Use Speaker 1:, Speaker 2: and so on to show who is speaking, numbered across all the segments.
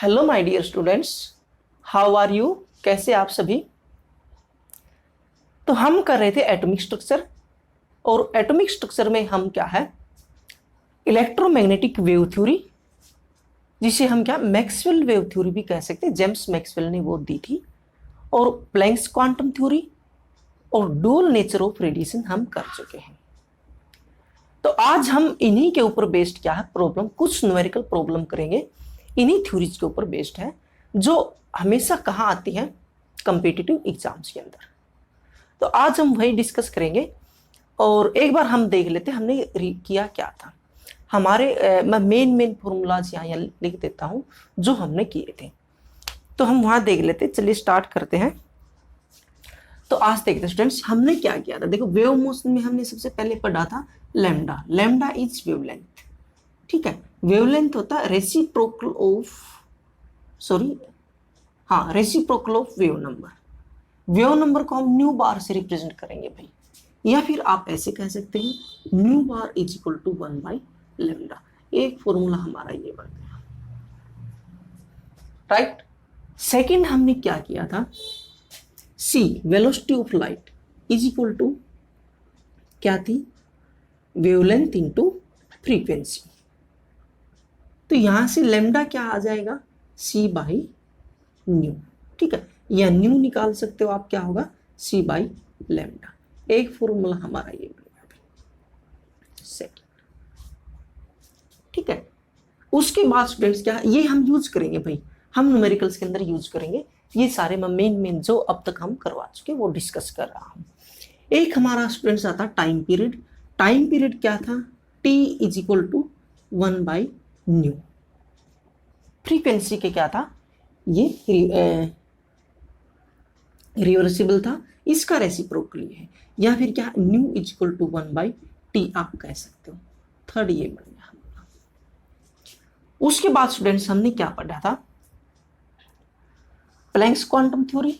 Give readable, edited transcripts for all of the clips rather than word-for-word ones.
Speaker 1: Hello my dear students, how are you. कैसे आप सभी। तो हम कर रहे थे एटॉमिक स्ट्रक्चर, और एटॉमिक स्ट्रक्चर में हम क्या है, इलेक्ट्रोमैग्नेटिक वेव थ्योरी, जिसे हम क्या मैक्सवेल वेव थ्योरी भी कह सकते हैं, जेम्स मैक्सवेल ने वो दी थी, और प्लैंक्स क्वांटम थ्योरी और डुअल नेचर ऑफ रेडिएशन हम कर चुके हैं। तो आज हम इन्हीं के ऊपर बेस्ड क्या है प्रॉब्लम, कुछ न्यूमेरिकल प्रॉब्लम करेंगे, इन्हीं थ्योरीज के ऊपर बेस्ड है, जो हमेशा कहाँ आती है, कंपिटिटिव एग्जाम्स के अंदर। तो आज हम वही डिस्कस करेंगे। और एक बार हम देख लेते हमने किया क्या था हमारे, मैं मेन फॉर्मूलाज यहाँ लिख देता हूँ जो हमने किए थे, तो हम वहाँ देख लेते। चलिए स्टार्ट करते हैं। तो आज देखते हैं स्टूडेंट्स हमने क्या किया था। देखो वेव मोशन में हमने सबसे पहले पढ़ा था लैम्डा। लैम्डा इज वेवलेंथ, ठीक है। वेवलेंथ होता है reciprocal of wave number. Wave number को हम न्यू बार से रिप्रेजेंट करेंगे भाई, या फिर आप ऐसे कह सकते हैं nu bar is equal to 1/λ। एक फॉर्मूला हमारा ये बन गया, राइट। सेकंड हमने क्या किया था, c velocity of light is equal to क्या थी, वेवलेंथ इनटू फ्रीक्वेंसी। तो यहां से लैम्डा क्या आ जाएगा, सी बाई न्यू, ठीक है। या न्यू निकाल सकते हो आप, क्या होगा सी बाई लैम्डा। एक फॉर्मूला हमारा ये बनेगा सेकंड, ठीक है। उसके बाद स्टूडेंट्स क्या ये हम यूज करेंगे भाई, हम न्यूमेरिकल्स के अंदर यूज करेंगे ये सारे। मैं मेन जो अब तक हम करवा चुके वो डिस्कस कर रहा हूं। एक हमारा स्टूडेंट्स आता टाइम पीरियड। टाइम पीरियड क्या था, टी इज इक्वल टू 1/न्यू। फ्रीक्वेंसी के क्या था, ये रिवर्सिबल था, इसका रेसिप्रोकल है, या फिर क्या न्यू इज इक्वल टू 1/टी आप कह सकते हो। थर्ड ये बन गया हमारा। उसके बाद स्टूडेंट्स हमने क्या पढ़ा था, Planck's quantum theory.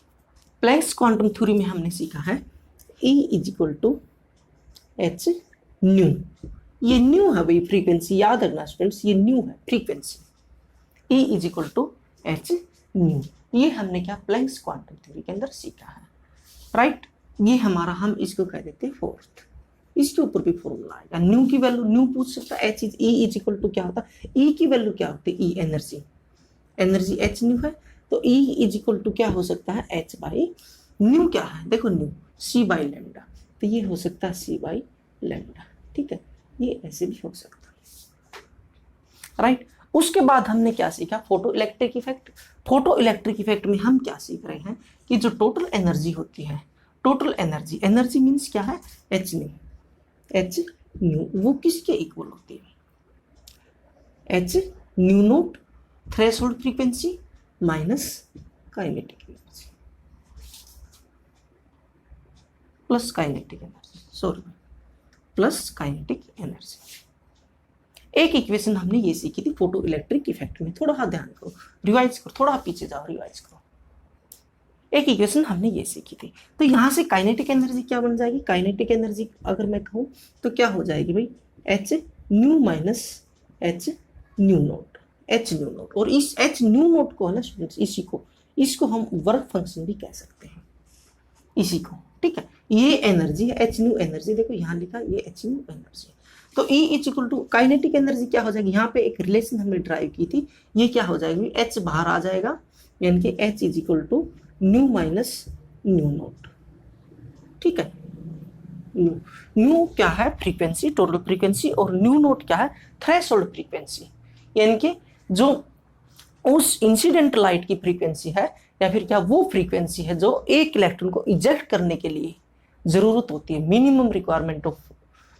Speaker 1: Planck's quantum theory में हमने सीखा है E is equal to h nu. ये न्यू है भाई फ्रीक्वेंसी, याद रखना स्टूडेंट्स, ये न्यू है frequency. E is equal to h nu, ये हमने क्या प्लैंक्स क्वांटम थ्योरी के अंदर सीखा है, राइट। ये हमारा, हम इसको कह देते हैं फोर्थ। इसके ऊपर भी फॉर्मूला आएगा। न्यू की वैल्यू न्यू पूछ सकता है, h is e is equal to क्या होता है, ई की वैल्यू क्या होती है, e energy, energy h nu है, तो ई इज इक्वल टू क्या हो सकता है, एच बाई न्यू। क्या है देखो न्यू सी बाई लैम्डा, तो ये हो सकता है सी बाई लैम्डा, ठीक है। ये ऐसे भी हो सकता है, राइट। उसके बाद हमने क्या सीखा, photo electric effect. Photo electric effect में हम क्या सीख रहे हैं कि जो टोटल एनर्जी होती है, टोटल एनर्जी, एनर्जी मीन्स क्या है, एच न्यू, एच न्यू वो किसके इक्वल होती है, h nu note threshold frequency minus kinetic energy plus kinetic energy, plus kinetic energy. एक इक्वेशन हमने ये सीखी थी फोटो इलेक्ट्रिक इफेक्ट में, थोड़ा ध्यान करो, रिवाइज करो, थोड़ा पीछे जाओ, रिवाइज करो। एक इक्वेशन हमने ये सीखी थी, तो यहां से काइनेटिक एनर्जी क्या बन जाएगी, काइनेटिक एनर्जी अगर मैं कहूं तो क्या हो जाएगी भाई, H new minus H nu note, H nu note. और इस एच न्यू नोट को है ना स्टूडेंट्स, इसको हम वर्क फंक्शन भी कह सकते हैं, इसी को, ठीक है। ये एनर्जी है एच न्यू एनर्जी, देखो यहाँ लिखा ये एच न्यू एनर्जी। तो E is equal to kinetic energy क्या हो जाएगी, यहाँ पे एक रिलेशन हमने ड्राइव की थी, ये क्या हो जाएगी, H बाहर आ जाएगा, यानी कि H is equal to nu minus nu naught, ठीक है। न्यू क्या है फ्रीक्वेंसी, टोटल फ्रीक्वेंसी, और न्यू नोट क्या है थ्रेशोल्ड फ्रीक्वेंसी, यानी कि जो उस इंसिडेंट लाइट की फ्रीक्वेंसी है, या फिर क्या वो फ्रीक्वेंसी है जो एक इलेक्ट्रॉन को इजेक्ट करने के लिए जरूरत होती है, मिनिमम रिक्वायरमेंट ऑफ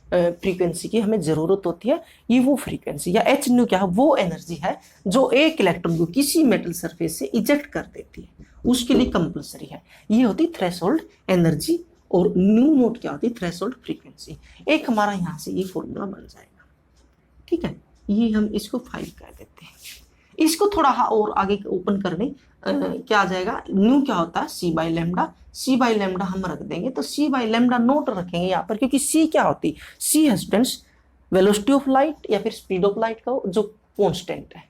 Speaker 1: फ्रीक्वेंसी की हमें जरूरत होती है, ये वो फ्रीक्वेंसी या एच न्यू क्या है, वो एनर्जी है जो एक इलेक्ट्रॉन को किसी मेटल सरफेस से इजेक्ट कर देती है, उसके लिए कंपल्सरी है। ये होती थ्रेशोल्ड एनर्जी, और न्यू नोट क्या होती है, थ्रेशोल्ड फ्रीक्वेंसी। एक हमारा यहाँ से ये फॉर्मूला बन जाएगा, ठीक है। ये हम इसको 5 कह देते हैं। इसको थोड़ा और आगे ओपन करने क्या आ जाएगा, न्यू क्या होता है c by lambda, c by lambda हम रख देंगे, तो सी बाई लैम्डा नोट रखेंगे यहाँ पर, क्योंकि सी क्या होती, सी है स्टूडेंट्स वेलोसिटी ऑफ लाइट या फिर स्पीड ऑफ लाइट का जो कांस्टेंट है,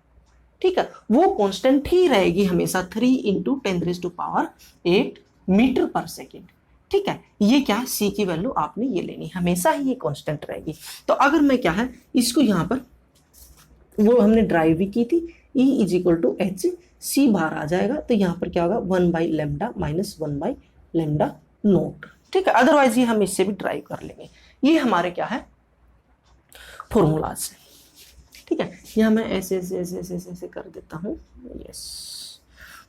Speaker 1: ठीक है, वो कांस्टेंट ही रहेगी हमेशा 3 इंटू 10⁸8 मीटर पर सेकेंड। ठीक है, ये क्या है, सी की वैल्यू आपने ये लेनी, हमेशा ही ये कांस्टेंट रहेगी। तो अगर मैं क्या है इसको यहां पर, वो हमने ड्राइव भी की थी, E is equal to h, c बाहर आ जाएगा, तो यहां पर क्या होगा 1/λ माइनस 1/λ नोट। ठीक है, अदरवाइज ये हम इससे भी ड्राइव कर लेंगे। ये हमारे क्या है फॉर्मूलाज से। ठीक है, यहां मैं ऐसे ऐसे ऐसे ऐसे ऐसे, ऐसे कर देता हूं। यस,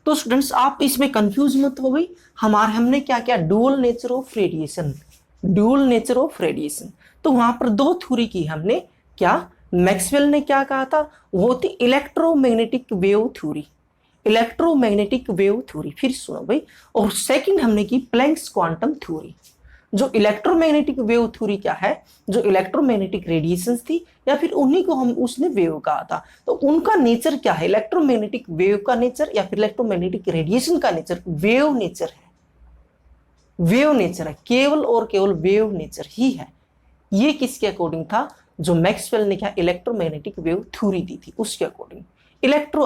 Speaker 1: तो स्टूडेंट्स आप इसमें कंफ्यूज मत हो गई। हमने क्या क्या, dual nature of radiation, dual nature of radiation. तो वहां पर दो थ्योरी की हमने, क्या मैक्सवेल ने क्या कहा था, वो थी electromagnetic wave theory, electromagnetic wave theory. फिर सुनो भाई, और सेकंड हमने की प्लैंक्स क्वांटम थ्योरी। जो इलेक्ट्रोमैग्नेटिक वेव थ्योरी क्या है, जो इलेक्ट्रोमैग्नेटिक रेडिएशंस थी, या फिर उन्हीं को हम उसने वेव कहा था, तो उनका नेचर क्या है, इलेक्ट्रोमैग्नेटिक वेव का नेचर या फिर इलेक्ट्रोमैग्नेटिक रेडिएशन का नेचर वेव नेचर है, वेव नेचर है, केवल और केवल वेव नेचर ही है। ये किसके अकॉर्डिंग था, जो मैक्सवेल ने क्या इलेक्ट्रोमैग्नेटिक वेव थ्योरी दी थी उसके according,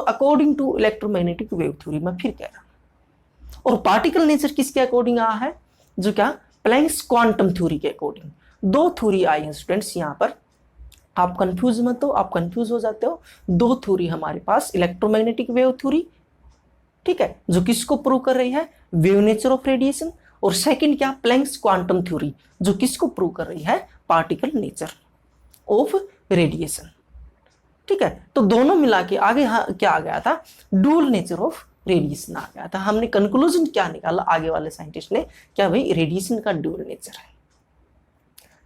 Speaker 1: according to electromagnetic wave theory, मैं फिर कह रहा हूं। और पार्टिकल नेचर किसके अकॉर्डिंग आया है, जो क्या प्लैंक्स क्वांटम थ्योरी के अकॉर्डिंग। दो थ्योरी आई है स्टूडेंट्स यहां पर, आप कंफ्यूज मत हो, आप कंफ्यूज हो जाते हो। दो थ्योरी हमारे पास, इलेक्ट्रोमैग्नेटिक वेव थ्योरी, ठीक है, जो किसको प्रूव कर रही है, वेव नेचर ऑफ रेडिएशन, और सेकंड क्या प्लैंक्स क्वांटम थ्योरी, जो किसको प्रूव कर रही है, पार्टिकल नेचर ऑफ रेडिएशन। ठीक है, तो दोनों मिला के आगे क्या आ गया था, डुअल नेचर ऑफ रेडिएशन आ गया था। हमने कंक्लूजन क्या निकाला आगे वाले साइंटिस्ट ने, क्या भाई रेडिएशन का डुअल नेचर है,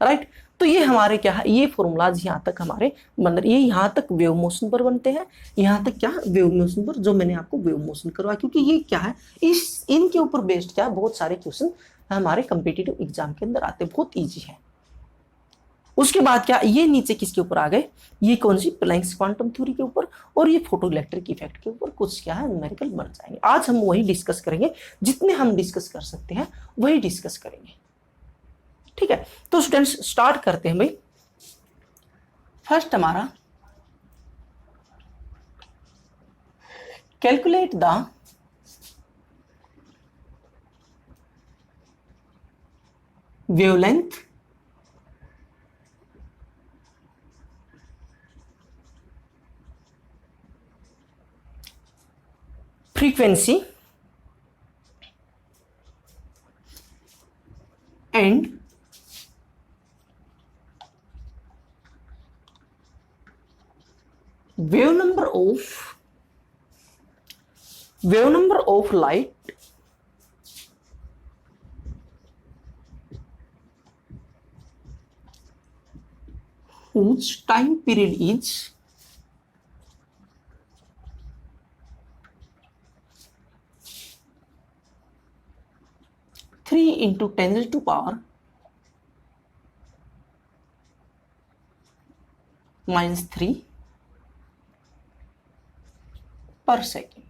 Speaker 1: राइट। तो ये हमारे क्या है, ये फॉर्मूलाज यहाँ तक हमारे मतलब ये यहाँ तक वेव मोशन पर बनते हैं, यहाँ तक क्या वेव मोशन पर, जो मैंने आपको वेव मोशन करवाया, क्योंकि ये क्या है, इनके ऊपर बेस्ड क्या बहुत सारे क्वेश्चन हमारे कम्पिटिटिव एग्जाम के अंदर आते, बहुत ईजी है। उसके बाद क्या, ये नीचे किसके ऊपर आ गए, ये कौन सी प्लैंक्स क्वांटम थ्योरी के ऊपर, और ये फोटो इलेक्ट्रिक इफेक्ट के ऊपर कुछ क्या है न्यूमेरिकल बन जाएंगे। आज हम वही डिस्कस करेंगे, जितने हम डिस्कस कर सकते हैं वही डिस्कस करेंगे। ठीक है, तो स्टूडेंट्स स्टार्ट करते हैं भाई। फर्स्ट हमारा calculate the wavelength frequency and wave number of light whose time period is 3 into 10 raised to power minus 3 per second,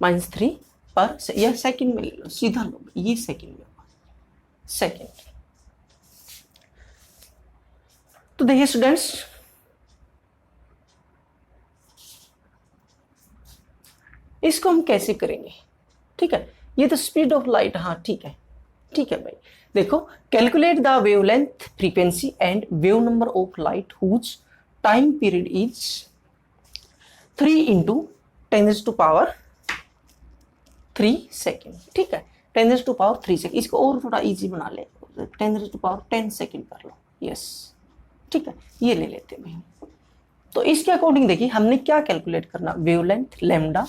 Speaker 1: minus 3 पर यह सेकंड में ले लो, सीधा लो, ये सेकंड में होगा, सेकंड। तो देखिए स्टूडेंट्स, इसको हम कैसे करेंगे, ठीक है, ये तो स्पीड ऑफ लाइट, हाँ ठीक है, ठीक है भाई। देखो, calculate the wavelength frequency and wave number of light whose time period is 3 into 10 raised to power 3 second. ठीक है, 10 raised to power 3 सेकेंड। इसको और थोड़ा इजी बना ले, 10 raised to power 10 सेकेंड कर लो, यस, ठीक है, ये ले लेते हैं भाई। तो इसके अकॉर्डिंग देखिए हमने क्या कैलकुलेट करना, वेवलेंथ लैम्डा,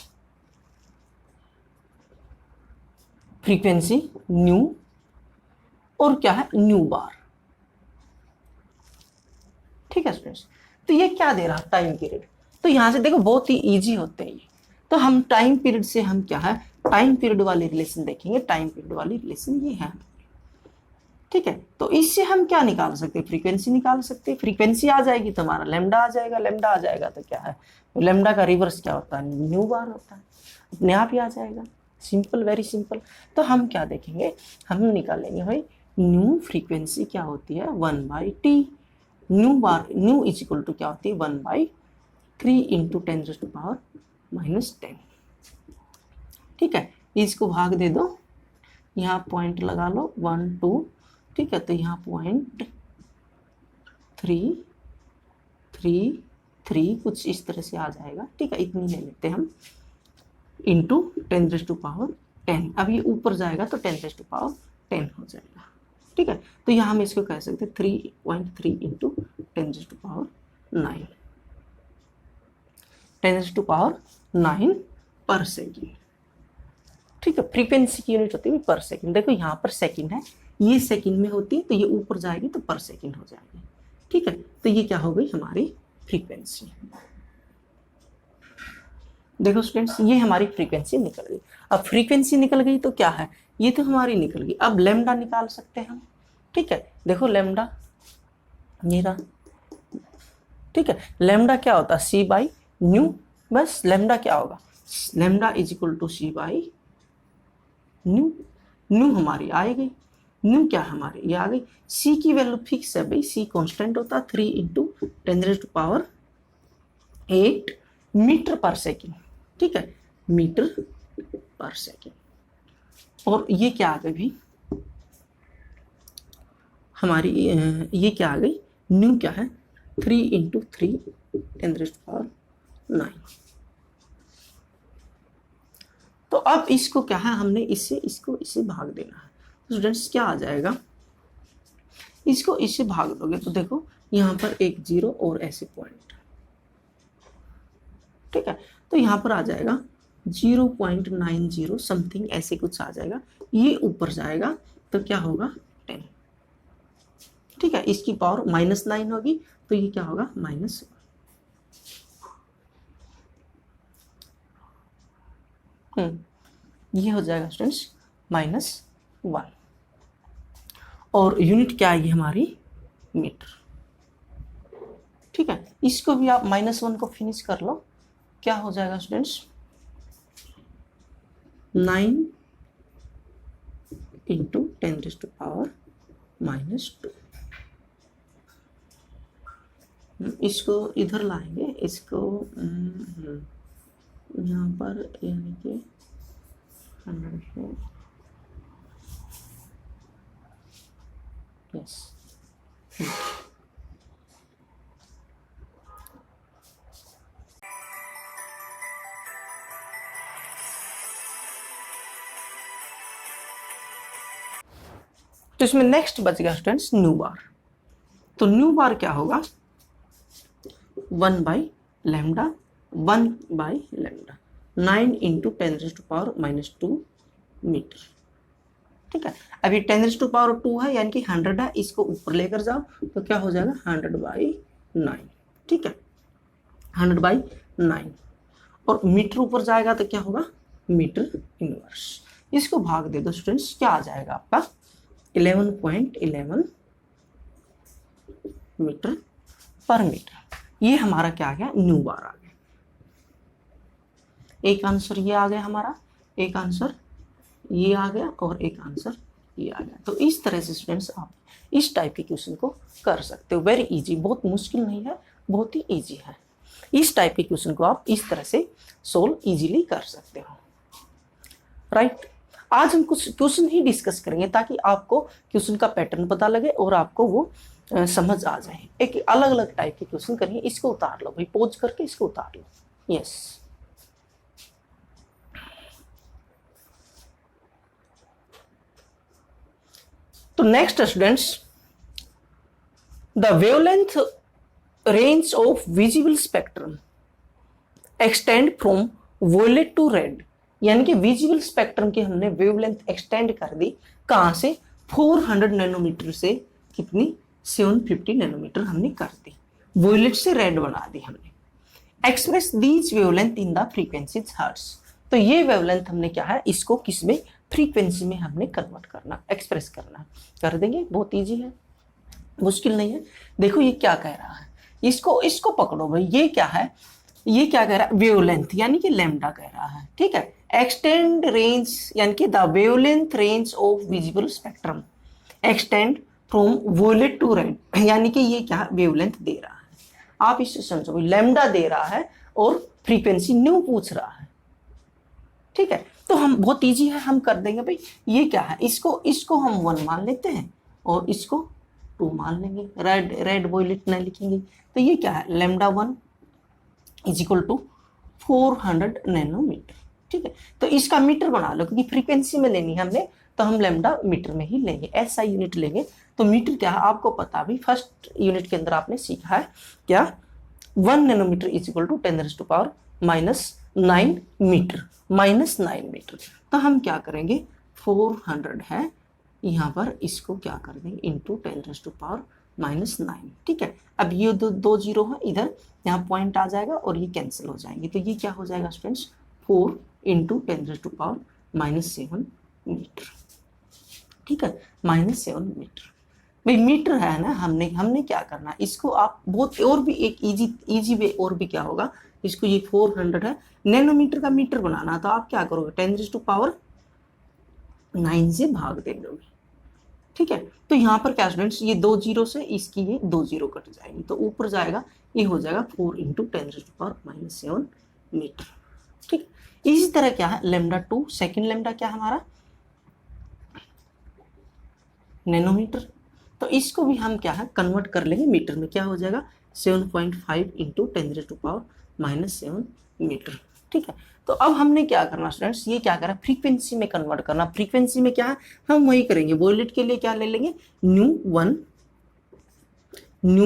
Speaker 1: फ्रीक्वेंसी न्यू, और क्या है न्यू बार। ठीक है स्टूडेंट्स, तो ये क्या दे रहा टाइम पीरियड, तो यहां से देखो बहुत ही इजी होते हैं ये। तो हम टाइम पीरियड से हम क्या है, टाइम पीरियड वाली रिलेशन देखेंगे, टाइम पीरियड वाली रिलेशन ये है, ठीक है। तो इससे हम क्या निकाल सकते हैं, फ्रीक्वेंसी निकाल सकते हैं। फ्रीक्वेंसी आ जाएगी तो हमारा लैम्डा आ जाएगा, लैम्डा आ जाएगा तो क्या है, लैम्डा का रिवर्स क्या होता है, न्यू बार होता है, अपने आप ही आ जाएगा, सिंपल, वेरी सिंपल। तो हम क्या देखेंगे, हम निकालेंगे भाई न्यू फ्रीक्वेंसी क्या होती है 1/t new is equal to क्या होती है 1/3 इंटू 10⁻⁻10। ठीक है, इसको भाग दे दो, यहाँ पॉइंट लगा लो 1 2, ठीक है, तो यहाँ 0.333 कुछ इस तरह से आ जाएगा। ठीक है, इतनी ले लेते हैं हम, इंटू 10⁻10। अब ये ऊपर जाएगा तो 10⁻10 हो जाएगा। ठीक है, तो यहाँ हम इसको कह सकते हैं 3.3 इंटू 10⁻9, 10⁻9 पर सेकेंड। ठीक है, फ्रीक्वेंसी की यूनिट होती है पर सेकेंड। देखो यहाँ पर सेकेंड है, ये सेकेंड में होती है, तो ये ऊपर जाएगी तो पर सेकेंड हो जाएगी। ठीक है, तो ये क्या हो गई हमारी फ्रीक्वेंसी। देखो स्टूडेंट्स, ये हमारी फ्रीक्वेंसी निकल गई। अब फ्रीक्वेंसी निकल गई तो क्या है, ये तो हमारी निकल गई। अब लैम्डा निकाल सकते हैं हम। ठीक है, देखो लैम्डा ये रहा। ठीक है, लैम्डा क्या होता है c/न्यू, बस लैम्डा क्या होगा, लैम्डा इज इक्वल टू c/न्यू। न्यू हमारी आ गई, न्यू क्या हमारी ये आ गई। c की वैल्यू फिक्स है भाई, c कांस्टेंट होता है 3 इंटू 10⁸8 मीटर पर सेकेंड। ठीक है, मीटर पर सेकेंड। और ये क्या आ गई भी हमारी, ये क्या आ गई, न्यू क्या है 3 इंटू 3 10⁹9। तो अब इसको क्या है, हमने इससे भाग देना है। स्टूडेंट्स क्या आ जाएगा, इसको इससे भाग दोगे तो देखो यहाँ पर एक 0 और ऐसे पॉइंट। ठीक है, तो यहाँ पर आ जाएगा 0.90 समथिंग ऐसे कुछ आ जाएगा। ये ऊपर जाएगा तो क्या होगा 10। ठीक है, इसकी पावर -9 होगी, तो ये क्या होगा -1। ये हो जाएगा स्टूडेंट्स -1। और यूनिट क्या आएगी हमारी, मीटर। ठीक है, इसको भी आप -1 को फिनिश कर लो, क्या हो जाएगा स्टूडेंट्स 9 इंटू 10⁻²। इसको इधर लाएंगे, इसको यहाँ पर यानी कि 100 को, यस तो इसमें नेक्स्ट बच गया स्टूडेंट्स न्यू बार। तो न्यू बार क्या होगा 1/λ 1/λ 9 इंटू 10⁻² मीटर। ठीक है, अभी 10⁻² है यानी कि 100 है, इसको ऊपर लेकर जाओ तो क्या हो जाएगा 100/9। ठीक है, 100/9 और मीटर ऊपर जाएगा तो क्या होगा मीटर इनवर्स। इसको भाग दे दो स्टूडेंट्स, क्या आ जाएगा आपका 11.11 मीटर पर मीटर। ये हमारा क्या आ गया, न्यू बार आ गया। एक आंसर ये आ गया हमारा, एक आंसर ये आ गया और एक आंसर ये आ गया। तो इस तरह से स्टूडेंट्स आप इस टाइप के क्वेश्चन को कर सकते हो। वेरी इजी, बहुत मुश्किल नहीं है, बहुत ही इजी है। इस टाइप के क्वेश्चन को आप इस तरह से सोल्व इजीली कर सकते हो। राइट, आज हम कुछ क्वेश्चन ही डिस्कस करेंगे ताकि आपको क्वेश्चन का पैटर्न पता लगे और आपको वो समझ आ जाए। एक अलग अलग टाइप के क्वेश्चन करिए। इसको उतार लो भाई, पॉज करके इसको उतार लो। यस, तो next students, the wavelength range of visible spectrum extend from violet to red. यानी कि विजिबल स्पेक्ट्रम की हमने वेवलेंथ एक्सटेंड कर दी, कहां से 400 नैनोमीटर से कितनी 750 नैनोमीटर हमने कर दी। वॉयलेट से रेड बना दी हमने। Express these wavelength in the frequencies hertz. तो ये वेवलेंथ हमने क्या है, इसको किस में, फ्रीक्वेंसी में हमने कन्वर्ट करना, एक्सप्रेस करना। कर देंगे, बहुत ईजी है, मुश्किल नहीं है। देखो ये क्या कह रहा है, इसको पकड़ो भाई। ये क्या है, ये क्या कह रहा है, वेवलेंथ यानी कि लैम्डा कह रहा है। ठीक है, एक्सटेंड रेंज यानी कि the wavelength range of visible spectrum extend from violet to red, यानी कि ये क्या वेवलेंथ दे रहा है, आप इसे समझो लैम्डा दे रहा है और फ्रीक्वेंसी न्यू पूछ रहा है। ठीक है, तो हम बहुत इजी है, हम कर देंगे भाई, ये क्या है, इसको हम 1 मान लेते हैं और इसको 2 मान लेंगे, रेड वोलेट नहीं लिखेंगे। तो ये क्या है, lambda 1 is equal to 400 nanometer. ठीक है, तो इसका मीटर बना लो, क्योंकि फ्रीक्वेंसी में लेनी है हमने, तो हम लैम्डा मीटर में ही लेंगे, एसआई यूनिट लेंगे। तो मीटर क्या है आपको पता, भी फर्स्ट यूनिट के अंदर आपने सीखा है क्या, 1 nanometer is equal to 10⁻⁹ meter, -9 meter. तो हम क्या करेंगे, 400 है यहाँ पर, इसको क्या कर देंगे इंटू 10⁻⁹ ठीक है। अब ये दो जीरो है इधर, यहाँ पॉइंट आ जाएगा और ये कैंसिल हो जाएंगे, तो ये क्या हो जाएगा स्टूडेंट्स, 4 इंटू 10⁻⁷ मीटर। ठीक है, -7 मीटर। भाई मीटर है ना, हमने क्या करना, इसको आप बहुत और भी एक इजी वे और भी क्या होगा, इसको ये 400 है, नैनोमीटर का मीटर बनाना, तो आप क्या करोगे 10⁹ से भाग देंगे। ठीक है, तो यहाँ पर क्या स्टूडेंट्स, ये 2 जीरो से इसकी ये 2 जीरो कट जाएंगी, तो ऊपर जाएगा, ये हो जाएगा 4 इंटू 10⁻⁷ मीटर। ठीक, इसी तरह क्या है लैम्डा 2, सेकेंड लैम्डा क्या है हमारा, नैनोमीटर। तो इसको भी हम क्या है कन्वर्ट कर लेंगे मीटर में, क्या हो जाएगा 7.5 इंटू 10⁻⁷ मीटर। ठीक है, तो अब हमने क्या करना स्टूडेंट्स, ये क्या करा फ्रीक्वेंसी में कन्वर्ट करना। फ्रीक्वेंसी में क्या है, हम वही करेंगे, वोलेट के लिए क्या ले लेंगे, न्यू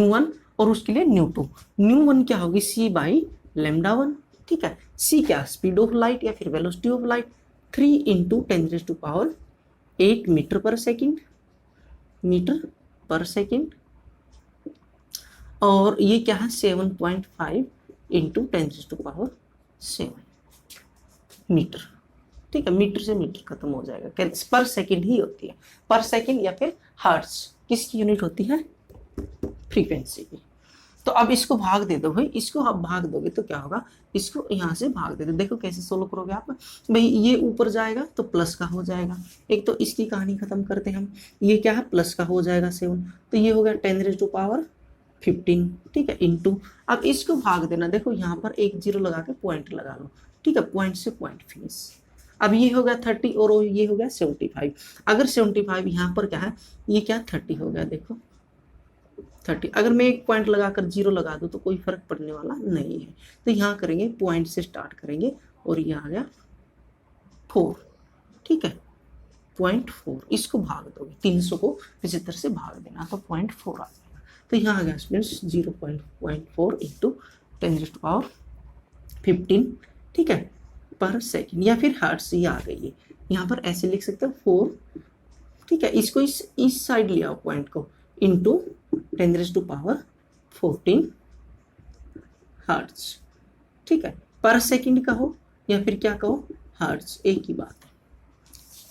Speaker 1: वन और उसके लिए न्यू वन क्या होगी, सी बाई लैम्डा 1। ठीक है, सी क्या स्पीड ऑफ लाइट या फिर velocity of light, 3 into 10⁸ meter पर सेकेंड, और ये क्या है 7.5 इंटू 10⁻⁷ मीटर। ठीक है, मीटर से मीटर खत्म हो जाएगा, पर सेकेंड ही होती है, पर सेकेंड या फिर हर्ट्ज, किसकी यूनिट होती है, फ्रीक्वेंसी की। तो अब इसको भाग दे दो भाई, इसको आप भाग दोगे तो क्या होगा, इसको यहाँ से भाग दे दो, देखो कैसे सोल्व करोगे आप भाई, ये ऊपर जाएगा तो प्लस का हो जाएगा, एक तो इसकी कहानी खत्म करते हैं हम, ये क्या है प्लस का हो जाएगा 7, तो ये हो गया 10⁻⁻15। ठीक है, इंटू, अब इसको भाग देना, देखो यहाँ पर एक जीरो लगा के पॉइंट लगा लो। ठीक है, पॉइंट से पॉइंट फिनिश। अब ये हो गया 30 और ये हो गया 75, अगर 75 यहाँ पर क्या है, ये क्या 30 हो गया, देखो 30, अगर मैं एक पॉइंट लगाकर जीरो लगा दूं तो कोई फर्क पड़ने वाला नहीं है। तो यहाँ करेंगे पॉइंट से स्टार्ट करेंगे और ये आ गया 4। ठीक है, 0.4, इसको भाग दोगे 300 को 75 से भाग देना, तो 0.4 आ जाएगा। तो यहाँ आ गया स्टूडेंट्स 0.4 इंटू 10⁻⁵। ठीक है, पर सेकेंड या फिर हर्ट्ज, ये आ गई है, यहाँ पर ऐसे लिख सकते हो 4। ठीक है, इसको इस साइड ले आओ पॉइंट को, इंटू 10⁻⁴ हर्ट्ज। ठीक है, पर सेकंड कहो या फिर क्या कहो हर्ट्ज, एक ही बात है।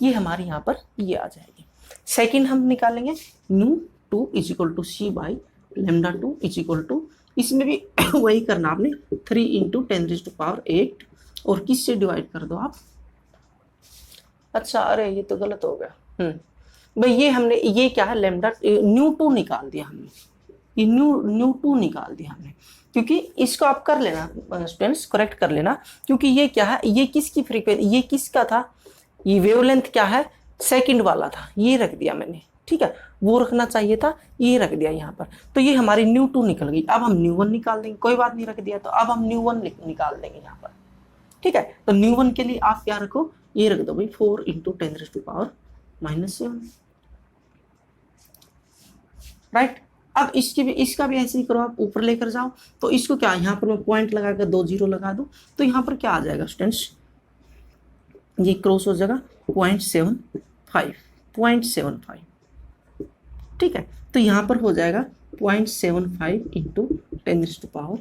Speaker 1: ये हमारे यहाँ पर ये आ जाएगी। सेकंड हम निकालेंगे ν2 is equal to c by lambda 2 is equal to, इसमें भी वही करना आपने, 3 इंटू 10⁸ और किस से डिवाइड कर दो आप, अच्छा अरे ये तो गलत हो गया, भाई ये हमने, ये क्या है लैम्डा ν2 निकाल दिया हमने, ये ν2 निकाल दिया हमने, क्योंकि इसको आप कर लेना स्टूडेंट्स, करेक्ट कर लेना, क्योंकि ये क्या है, ये किसकी फ्रीक्वेंसी, ये किसका था, ये वेवलेंथ क्या है सेकंड वाला था, ये रख दिया मैंने। ठीक है, वो रखना चाहिए था, ये रख दिया यहाँ पर, तो ये हमारी ν2 निकल गई। अब हम ν1 निकाल देंगे, कोई बात नहीं रख दिया, तो अब हम ν1 निकाल देंगे यहाँ पर। ठीक है, तो ν1 के लिए आप क्या रखो, ये रख दो भाई 4 इंटू 10⁻⁷ राइट। अब इसका भी ऐसे ही करो, आप ऊपर लेकर जाओ, तो इसको क्या यहाँ पर मैं पॉइंट लगाकर 2 जीरो लगा दूं, तो यहाँ पर क्या आ जाएगा स्टूडेंट्स, ये क्रॉस हो जाएगा 0.75। ठीक है, तो यहाँ पर हो जाएगा 0.75 इंटू 10⁻⁵,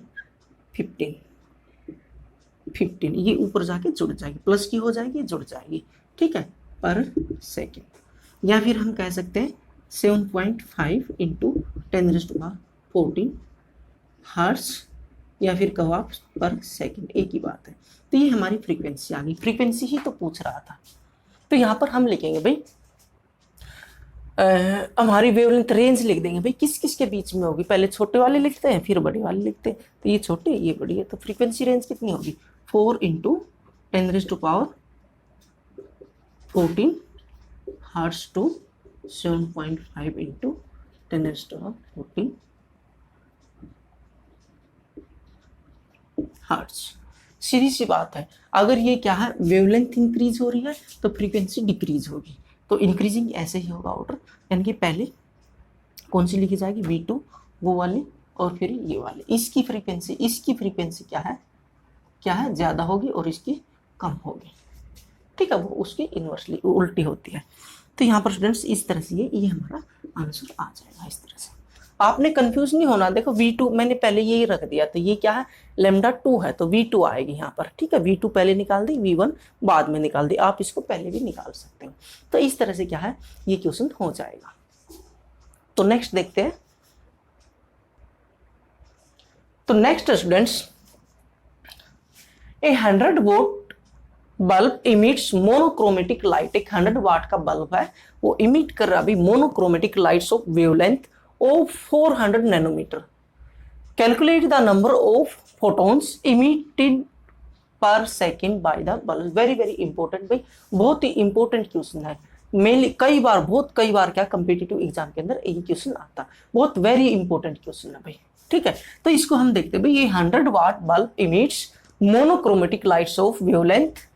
Speaker 1: ये ऊपर जाके जुड़ जाएगी, प्लस की हो जाएगी, जुड़ जाएगी। ठीक है, पर सेकेंड, या फिर हम कह सकते हैं 7.5 इंटू 10⁻⁴ हर्ट्ज, या फिर कहो आप पर सेकेंड, एक ही बात है। तो ये हमारी फ्रीक्वेंसी आ गई, फ्रीक्वेंसी ही तो पूछ रहा था। तो यहाँ पर हम लिखेंगे भाई हमारी वेवलेंथ रेंज लिख देंगे भाई, किस किस के बीच में होगी, पहले छोटे वाले लिखते हैं फिर बड़े वाले लिखते हैं, तो ये छोटे ये बड़ी है, तो फ्रीक्वेंसी रेंज कितनी होगी 4 into 10⁻14 hertz to 7.5 into 10⁻14 hertz. सीधी सी बात है, अगर ये क्या है वेवलेंथ इंक्रीज हो रही है तो फ्रीक्वेंसी डिक्रीज होगी, तो इंक्रीजिंग ऐसे ही होगा ऑर्डर, यानी कि पहले कौन सी लिखी जाएगी V2 वो वाली और फिर ये वाली, इसकी फ्रीक्वेंसी क्या है ज़्यादा होगी और इसकी कम होगी, ठीक है, वो उसकी इन्वर्सली उल्टी होती है। तो यहाँ पर स्टूडेंट्स इस तरह से ये हमारा आंसर आ जाएगा। इस तरह से आपने कंफ्यूज नहीं होना, देखो V2 मैंने पहले यही रख दिया, तो ये क्या है λ2 है तो V2 आएगी यहाँ पर, ठीक है, V2 पहले निकाल दी, V1 बाद में निकाल दी, आप इसको पहले भी निकाल सकते हो। तो इस तरह से क्या है ये क्वेश्चन हो जाएगा। तो नेक्स्ट देखते हैं। तो नेक्स्ट स्टूडेंट्स, ए 100 volt bulb emits monochromatic light, एक 100 वाट का बल्ब है वो इमिट कर रहा है monochromatic lights of wavelength of 400 nanometer. Calculate the number of photons emitted per second by the bulb. very important भाई, बहुत ही इंपॉर्टेंट क्वेश्चन है, मेनली कई बार क्या कम्पिटिटिव एग्जाम के अंदर यही क्वेश्चन आता है, बहुत वेरी इंपॉर्टेंट क्वेश्चन है भाई, ठीक है। तो इसको हम देखते हैं भाई, ये 100 watt bulb emits monochromatic lights of wavelength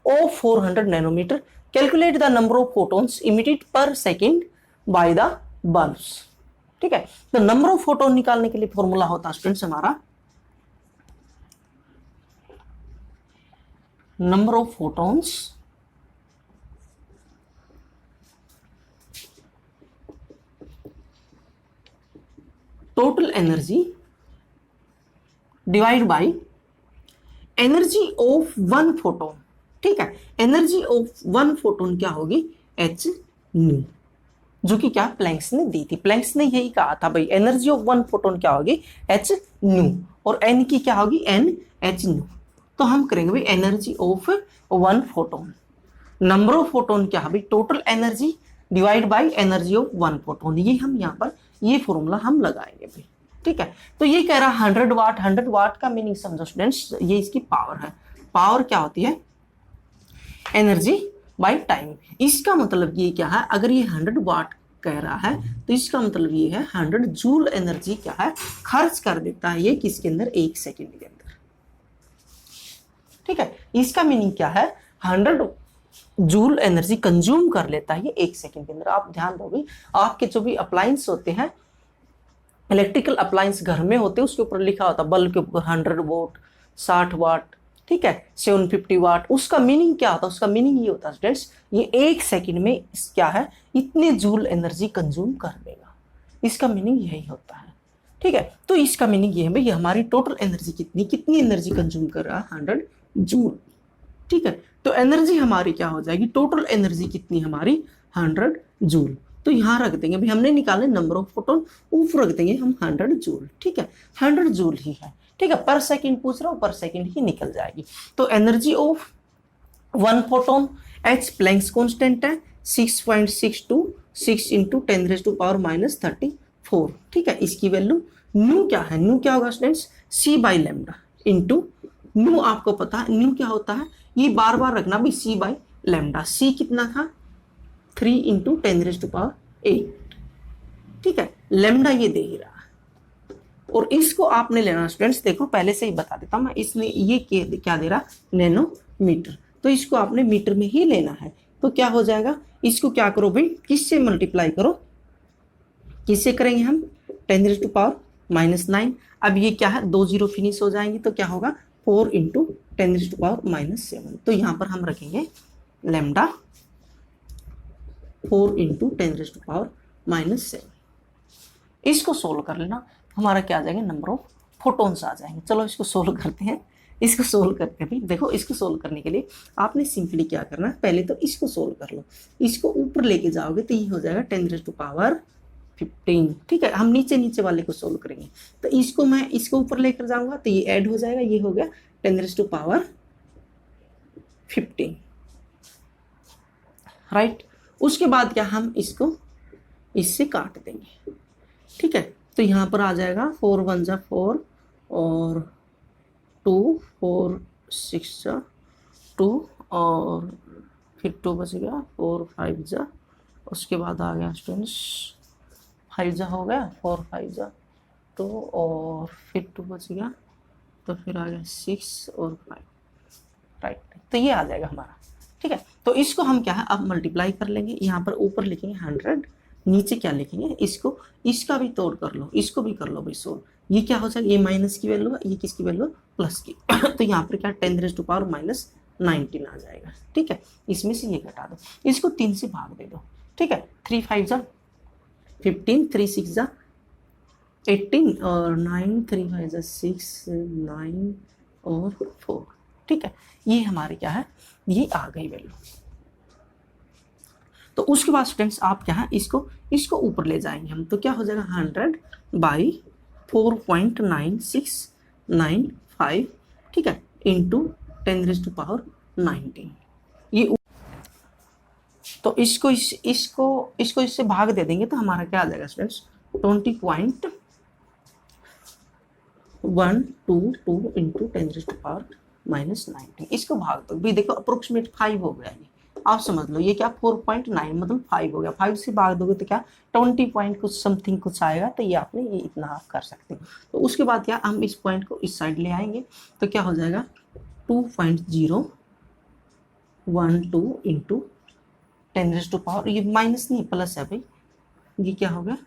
Speaker 1: of 400 nanometer. Calculate the number of photons emitted per second by the bulbs. ठीक है, तो नंबर ऑफ फोटोन निकालने के लिए फॉर्मूला होता है स्टूडेंट्स हमारा number of photons total energy divide by energy of one photon, ठीक है, एनर्जी ऑफ वन फोटोन क्या होगी h न्यू, जो कि क्या प्लैंक्स ने दी थी, प्लैंक्स ने यही कहा था भाई एनर्जी ऑफ वन फोटोन क्या होगी h न्यू, और n की क्या होगी n h न्यू। तो हम करेंगे भाई energy of one photon, number of photon क्या है भाई total energy divide by energy of one photon, ये हम यहाँ पर ये फॉर्मूला हम लगाएंगे भाई, ठीक है। तो ये कह रहा 100 वाट का मीनिंग समझो स्टूडेंट्स, ये इसकी पावर है, पावर क्या होती है एनर्जी बाय टाइम, इसका मतलब ये क्या है, अगर ये 100 वाट कह रहा है तो इसका मतलब ये है 100 जूल एनर्जी क्या है खर्च कर देता है ये किसके अंदर, 1 सेकंड के अंदर, ठीक है। इसका मीनिंग क्या है 100 जूल एनर्जी कंज्यूम कर लेता है ये 1 सेकंड के अंदर। आप ध्यान दोगे आपके जो भी अप्लायंस होते हैं, इलेक्ट्रिकल अप्लायंस घर में होते हैं, उसके ऊपर लिखा होता है बल्ब के ऊपर 100 वोट 60 वाट, ठीक है, 750 वाट, उसका मीनिंग क्या होता है, उसका मीनिंग ये होता है स्टूडेंट्स, ये 1 सेकंड में क्या है इतने जूल एनर्जी कंज्यूम कर देगा, इसका मीनिंग यही होता है, ठीक है। तो इसका मीनिंग ये है भाई हमारी टोटल एनर्जी कितनी एनर्जी कंज्यूम कर रहा है 100 जूल, ठीक है। तो एनर्जी हमारी क्या हो जाएगी, टोटल एनर्जी कितनी हमारी 100 जूल, तो यहाँ रख देंगे भाई, हमने निकाले नंबर ऑफ फोटोन, ऊपर रख देंगे हम 100 जूल, ठीक है, 100 जूल ही है, ठीक है, पर सेकंड पूछ रहा हूँ, पर सेकंड ही निकल जाएगी। तो energy of one photon h Planck's constant है 6.626 इंटू 10⁻⁻34, ठीक है, इसकी वैल्यू न्यू क्या है, न्यू क्या होगा students c by lambda into new, आपको पता है न्यू क्या होता है, ये बार बार रखना भी c बाई लेमडा, c कितना था 3 इंटू 10⁸, ठीक है, लेमडा ये दे ही रहा है, और इसको आपने लेना स्टूडेंट्स, देखो पहले से ही बता देता हूं मैं, इसने ये क्या दे रहा नैनोमीटर, तो इसको आपने मीटर में ही लेना है। तो क्या हो जाएगा, इसको क्या करो भाई किससे मल्टीप्लाई करो, किससे करेंगे हम 10⁻⁻9, अब ये क्या है 2 जीरो फिनिश हो जाएंगे, तो क्या होगा 4 इंटू 10⁻⁻7, तो यहाँ पर हम रखेंगे लेमडा 4 इंटू 10⁻⁻7, इसको सोल्व कर लेना, हमारा क्या आ जाएगा नंबर ऑफ फोटोन्स आ जाएंगे। चलो इसको सोल्व करते हैं, इसको सोल्व करते हैं भाई, देखो इसको सोल्व करने के लिए आपने सिंपली क्या करना है, पहले तो इसको सोल्व कर लो, इसको ऊपर लेके जाओगे तो ये हो जाएगा 10⁻15, ठीक है, हम नीचे वाले को सोल्व करेंगे, तो इसको मैं इसको ऊपर लेकर जाऊंगा तो ये ऐड हो जाएगा, ये हो गया 10⁻15, राइट। उसके बाद क्या हम इसको इससे काट देंगे, ठीक है। तो यहाँ पर आ जाएगा 4 1 जा 4 और 2 4 6 जा 2 और फिर 2 बच गया 4 5 जा, उसके बाद आ गया स्टूडेंट्स 5 जा हो गया 4 5 जा 2 और फिर 2 बच गया, तो फिर आ गया 6 और 5, राइट। तो ये आ जाएगा हमारा, ठीक है। तो इसको हम क्या है अब मल्टीप्लाई कर लेंगे, यहाँ पर ऊपर लिखेंगे 100, नीचे क्या लिखेंगे इसको, इसका भी तोड़ कर लो, इसको भी कर लो भाई सोल्व। ये क्या हो जाएगा, ये माइनस की वैल्यू है, ये किसकी वैल्यू है, प्लस की। तो यहाँ पर क्या 10⁻⁻19 आ जाएगा, ठीक है। इसमें से ये घटा दो, इसको 3 से भाग दे दो, ठीक है। 3 5 जा 15, 3 6 जा 18 और 9 3 5 जा 6 9 और 4, ठीक है। ये हमारे क्या है, ये आ गई वैल्यू। तो उसके बाद स्टूडेंट्स आप क्या है इसको ऊपर ले जाएंगे हम, तो क्या हो जाएगा 100/4.9695, ठीक है, इंटू 10⁻19। ये तो इसको इससे भाग दे देंगे तो हमारा क्या आ जाएगा स्टूडेंट्स 20.122 इंटू 10⁻19। इसको भाग दो भी, देखो अप्रोक्सीमेट 5 हो गया, ये आप समझ लो, ये क्या 4.9 मतलब 5 हो गया, 5 से भाग दोगे तो क्या 20 पॉइंट कुछ समथिंग कुछ आएगा, तो ये आपने ये इतना आप कर सकते हो। तो उसके बाद क्या हम इस पॉइंट को इस साइड ले आएंगे, तो क्या हो जाएगा 2.012 इंटू 10⁻, ये माइनस नहीं प्लस है भाई, ये क्या हो गया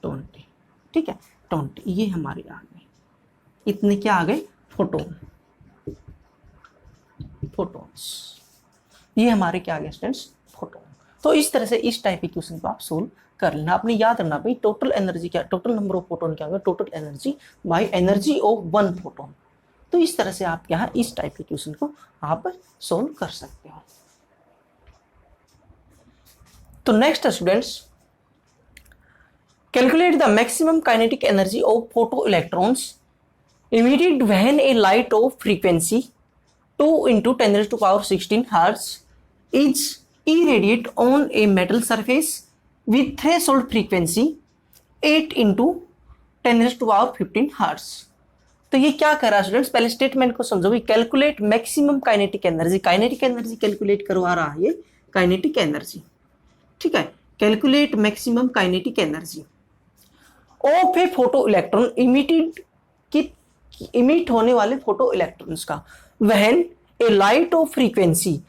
Speaker 1: 20, ठीक है 20, ये हमारे आ गए, इतने क्या आ गए फोटोन्स, ये हमारे क्या आ गए स्टूडेंट्स फोटोन। तो इस तरह से इस टाइप के क्वेश्चन को आप सोल्व कर लेना। आपने याद रखना भाई टोटल एनर्जी क्या, टोटल नंबर ऑफ फोटोन क्या होगा, total energy by energy of 1 photon. तो इस तरह से आप क्या इस टाइप के क्वेश्चन को आप सोल्व कर सकते हो। तो next students, calculate the maximum kinetic energy of photo electrons emitted when a light of frequency 2 into 10⁻16 Hz is irradiated on a metal surface with threshold frequency 8 into 10⁻15 Hz। तो ये क्या कर रहा है स्टूडेंट्स, पहले स्टेटमेंट को समझो। Calculate maximum kinetic energy, kinetic energy calculate करवा रहा है ये काइनेटिक एनर्जी, ठीक है। Calculate maximum kinetic energy of A photo electron emitted की इमिट होने वाले फोटो इलेक्ट्रॉन्स का, when A light of frequency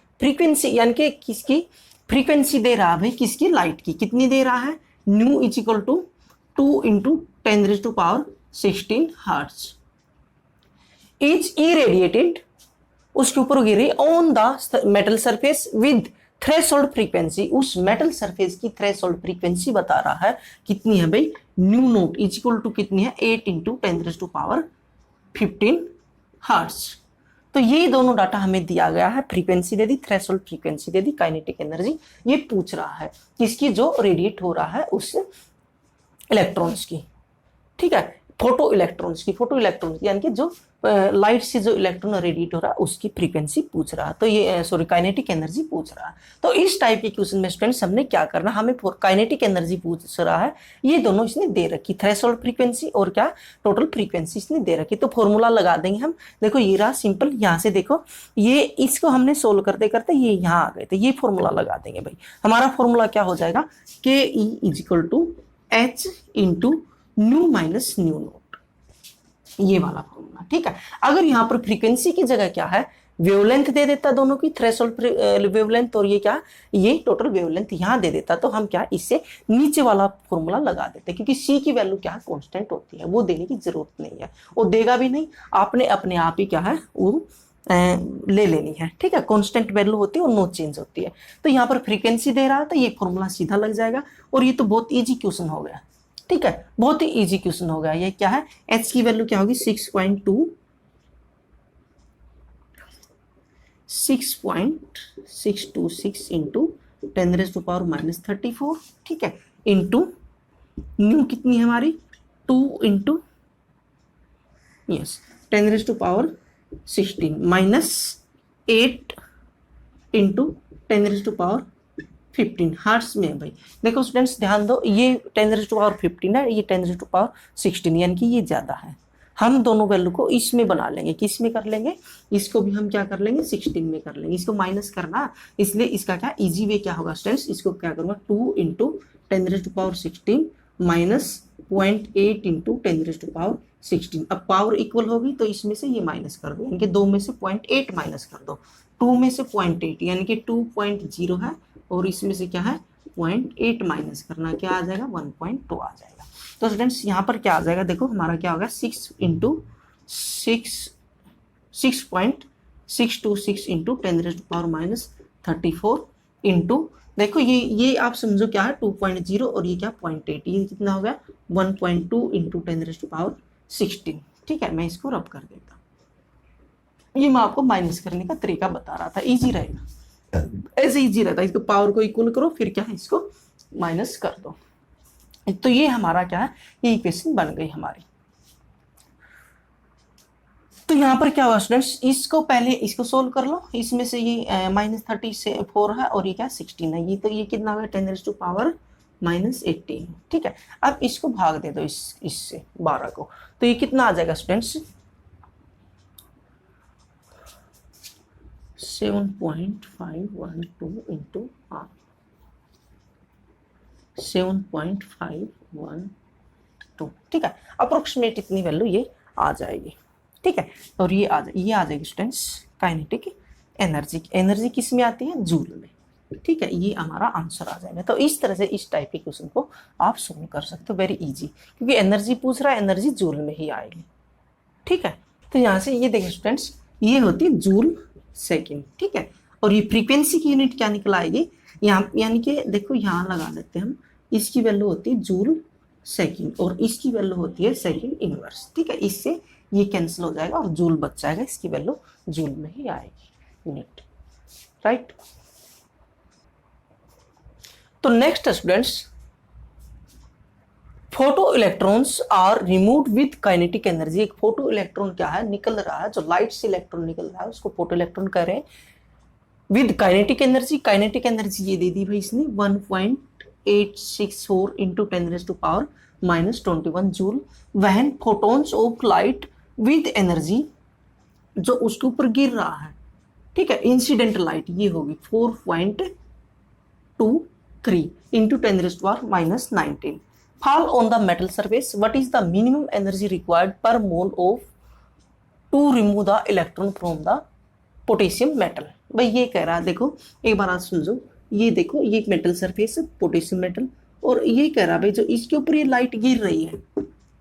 Speaker 1: यानी कि किसकी फ्रीक्वेंसी दे रहा है भाई, किसकी लाइट की, कितनी दे रहा है, nu is equal to 2 into 10⁻16 hertz, is irradiated उसके ऊपर गिरी on the metal surface with threshold frequency, उस मेटल सरफेस की थ्रेशोल्ड फ्रीक्वेंसी बता रहा है कितनी है भाई, nu nought is equal to कितनी है 8 इंटू 10⁻15 हर्ट्ज। तो ये दोनों डाटा हमें दिया गया है, फ्रीक्वेंसी दे दी, थ्रेशोल्ड फ्रीक्वेंसी दे दी, काइनेटिक एनर्जी ये पूछ रहा है किसकी, जो रेडिएट हो रहा है उस इलेक्ट्रॉन्स की, ठीक है, फोटो इलेक्ट्रॉन्स की यानी कि जो लाइट से जो इलेक्ट्रॉन रेडिएट हो रहा है उसकी फ्रीक्वेंसी पूछ रहा है, तो ये सॉरी काइनेटिक एनर्जी पूछ रहा है। तो इस टाइप के क्वेश्चन में स्टूडेंट्स हमने क्या करना, हमें काइनेटिक एनर्जी पूछ रहा है, ये दोनों इसने दे रखी, थ्रेशोल्ड फ्रीक्वेंसी और क्या टोटल फ्रीक्वेंसी इसने दे रखी। तो फॉर्मूला लगा देंगे हम, देखो ये रहा सिंपल, यहाँ से देखो ये इसको हमने सोल्व करते करते ये यहाँ आ गए, तो ये फॉर्मूला लगा देंगे भाई। हमारा फॉर्मूला क्या हो जाएगा, K E is equal to h into nu minus nu naught, ये वाला फॉर्मूला, ठीक है। अगर यहाँ पर फ्रीक्वेंसी की जगह क्या है, वेवलेंथ दे देता दोनों की, थ्रेशोल्ड वेवलेंथ और ये क्या, ये टोटल वेवलेंथ यहाँ दे देता, तो हम क्या इससे नीचे वाला फॉर्मूला लगा देते, क्योंकि सी की वैल्यू क्या कांस्टेंट होती है, वो देने की जरूरत नहीं है, वो देगा भी नहीं, आपने अपने आप ही क्या है वो ले लेनी है, ठीक है। कांस्टेंट वैल्यू होती है और नो चेंज होती है। तो यहाँ पर फ्रीक्वेंसी दे रहा है तो ये फॉर्मूला सीधा लग जाएगा, और ये तो बहुत ईजी क्वेश्चन हो गया, ठीक है, बहुत ही इजी क्वेश्चन हो गया। ये क्या है, h की वैल्यू क्या होगी 6.626 इंटू 10⁻⁻34, ठीक है, इंटू न्यू कितनी है हमारी 2 इंटू 10⁻16 माइनस 8 इंटू 10⁻15 15 हर्ट्स में है भाई। देखो स्टूडेंट्स ध्यान दो, ये 10⁻15 है, ये 10⁻16 यानी कि ये ज़्यादा है। हम दोनों वैल्यू को इसमें बना लेंगे, किस में कर लेंगे, इसको भी हम क्या कर लेंगे 16 में कर लेंगे। इसको माइनस करना, इसलिए इसका क्या इजी वे क्या होगा स्टूडेंट्स, इसको क्या करूँगा 2 × 10⁻16 माइनस 0.8 × 10⁻16। अब पावर इक्वल होगी तो इसमें से ये माइनस कर दो, यानी कि 2 में से 0.8 माइनस कर दो, 2 में से 0.8 यानी कि 2.0 है, और इसमें से क्या है 0.8 माइनस करना, क्या आ जाएगा 1.2 आ जाएगा। तो स्टूडेंट्स यहाँ पर क्या आ जाएगा, देखो हमारा क्या होगा 6 × 6.626 × 10⁻34 इंटू, देखो ये आप समझो क्या है 2.0 और ये क्या 0.8, ये कितना हो गया 1.2 × 10⁻16। ठीक है, मैं इसको रब कर देता हूँ। ये मैं आपको माइनस करने का तरीका बता रहा था, इजी रहेगा, ऐसे इजी रहता है। इसको पावर को इक्वल करो, फिर क्या है इसको माइनस कर दो। तो ये हमारा क्या है, ये इक्वेशन बन गई हमारी। तो यहाँ पर क्या हुआ स्टूडेंट्स, इसको पहले इसको सोल्व कर लो, इसमें से ये -34 है और ये क्या 16 है, ये तो ये कितना हुआ 10⁻−18। ठीक है, अब इसको भाग दे दो इससे 12 को, तो ये कितना आ जाएगा स्टूडेंट्स 7.512 इंटू 7.512। ठीक है, अप्रोक्सीमेट इतनी वैल्यू ये आ जाएगी। ठीक है, और ये आ जाएगी स्टूडेंट्स काइनेटिक एनर्जी। एनर्जी किस में आती है, जूल में। ठीक है, ये हमारा आंसर आ जाएगा। तो इस तरह से इस टाइप के क्वेश्चन को आप सोल्व कर सकते हो, वेरी इजी, क्योंकि एनर्जी पूछ रहा है, एनर्जी जूल में ही आएगी। ठीक है, तो यहाँ से ये देखिए स्टूडेंट्स, ये होती है जूल सेकेंड। ठीक है, और ये फ्रीक्वेंसी की यूनिट क्या निकल आएगी यहाँ, यानी कि देखो यहाँ लगा देते हैं हम, इसकी वैल्यू होती है जूल सेकेंड और इसकी वैल्यू होती है सेकेंड इनवर्स। ठीक है, इससे ये कैंसिल हो जाएगा और जूल बच जाएगा, इसकी वैल्यू जूल में ही आएगी यूनिट। राइट, तो next students, photo electrons are removed with kinetic energy. एक फोटो इलेक्ट्रॉन क्या है, निकल रहा है, जो लाइट से इलेक्ट्रॉन निकल रहा है उसको फोटो इलेक्ट्रॉन कह रहे हैं, with kinetic energy. Kinetic energy ये दे दी भाई इसने 1.864 × 10⁻⁻21 जूल। वहन photons of light with energy, जो उसके ऊपर गिर रहा है। ठीक है, इंसिडेंट लाइट ये होगी 4.23 × 10⁻⁻19 fall on the metal surface. What is the minimum energy required per mole of to remove the electron from the potassium metal? भाई ये कह रहा है, देखो एक बार आप समझो, ये देखो ये एक मेटल सरफेस है पोटेशियम मेटल, और ये कह रहा है भाई जो इसके ऊपर ये लाइट गिर रही है,